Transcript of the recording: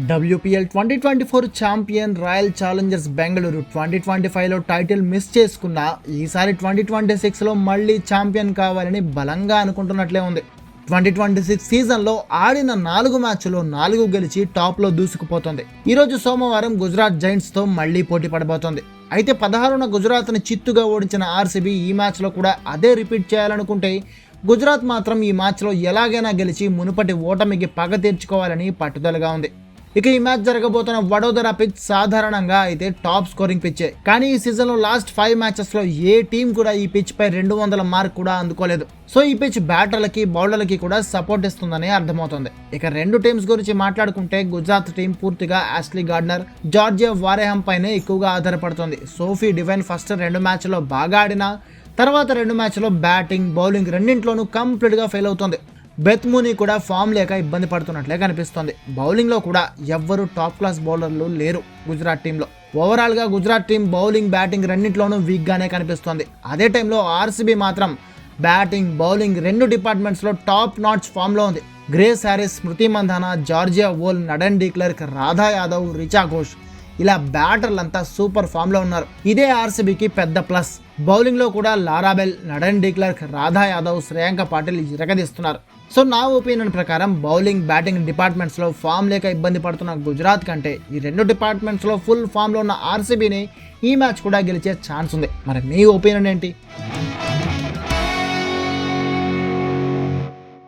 WPL 2024 champion Royal Challengers Bengaluru 2025లో title miss చేసుకున్న ఈసారి 2026లో మళ్ళీ ఛాంపియన్ కావాలని బలంగా అనుకుంటున్నట్లే ఉంది. 2026 సీజన్లో ఆడిన 4 మ్యాచ్లో 4 గెలిచి టాప్లో దూసుకుపోతుంది. ఈరోజు సోమవారం గుజరాత్ జైంట్స్తో మళ్ళీ పోటీ పడబోతోంది. అయితే 16న గుజరాత్ని చిత్తుగా ఓడించిన ఆర్సీబీ ఈ మ్యాచ్లో కూడా అదే రిపీట్ చేయాలనుకుంటే గుజరాత్ మాత్రం ఈ మ్యాచ్లో ఎలాగైనా గెలిచి మునుపటి ఓటమికి పగ తీర్చుకోవాలని పట్టుదలగా ఉంది. ఇక ఈ మ్యాచ్ జరగబోతున్న వడోదర పిచ్ సాధారణంగా అయితే టాప్ స్కోరింగ్ పిచ్చే, కానీ ఈ సీజన్లో లాస్ట్ 5 మ్యాచెస్లో ఏ టీం కూడా ఈ పిచ్ పై 200 మార్క్ కూడా అందుకోలేదు. సో ఈ పిచ్ బ్యాటర్లకి బౌలర్లకి కూడా సపోర్ట్ ఇస్తుందని అర్థమవుతుంది. ఇక రెండు టీమ్స్ గురించి మాట్లాడుకుంటే గుజరాత్ టీం పూర్తిగా యాష్లీ గార్డ్నర్, జార్జియా వారెహం పైనే ఎక్కువగా ఆధారపడుతుంది. సోఫీ డివైన్ ఫస్ట్ 2 మ్యాచ్లో బాగా ఆడినా తర్వాత 2 మ్యాచ్లో బ్యాటింగ్ బౌలింగ్ రెండింట్లోనూ కంప్లీట్గా ఫెయిల్ అవుతుంది. బెత్ మూనీ కూడా ఫామ్ లేక ఇబ్బంది పడుతున్నట్లే కనిపిస్తోంది. బౌలింగ్లో కూడా ఎవ్వరూ టాప్ క్లాస్ బౌలర్లు లేరు గుజరాత్ టీంలో. ఓవరాల్గా గుజరాత్ టీం బౌలింగ్ బ్యాటింగ్ రెండింటిలోనూ వీక్గానే కనిపిస్తోంది. అదే టైంలో ఆర్సీబీ మాత్రం బ్యాటింగ్ బౌలింగ్ 2 డిపార్ట్మెంట్స్లో టాప్ నాట్స్ ఫామ్లో ఉంది. గ్రేస్ హ్యారిస్, స్మృతి మంధానా, జార్జియా వోల్, నడన్ డీక్లర్క్, రాధా యాదవ్, రిచా ఘోష్ ఇలా బ్యాటర్లంతా సూపర్ ఫామ్లో ఉన్నారు. ఇదే ఆర్సీబీకి పెద్ద ప్లస్. బౌలింగ్లో కూడా లారాబెల్, నడన్ డీక్లర్క్, రాధా యాదవ్, శ్రేయాంక పాటిల్ ఇరగదీస్తున్నారు. సో నా ఒపీనియన్ ప్రకారం బౌలింగ్ బ్యాటింగ్ డిపార్ట్మెంట్స్లో ఫామ్ లేక ఇబ్బంది పడుతున్న గుజరాత్ కంటే ఈ 2 డిపార్ట్మెంట్స్లో ఫుల్ ఫామ్లో ఉన్న ఆర్సీబీని ఈ మ్యాచ్ కూడా గెలిచే ఛాన్స్ ఉంది. మరి మీ ఒపీనియన్ ఏంటి?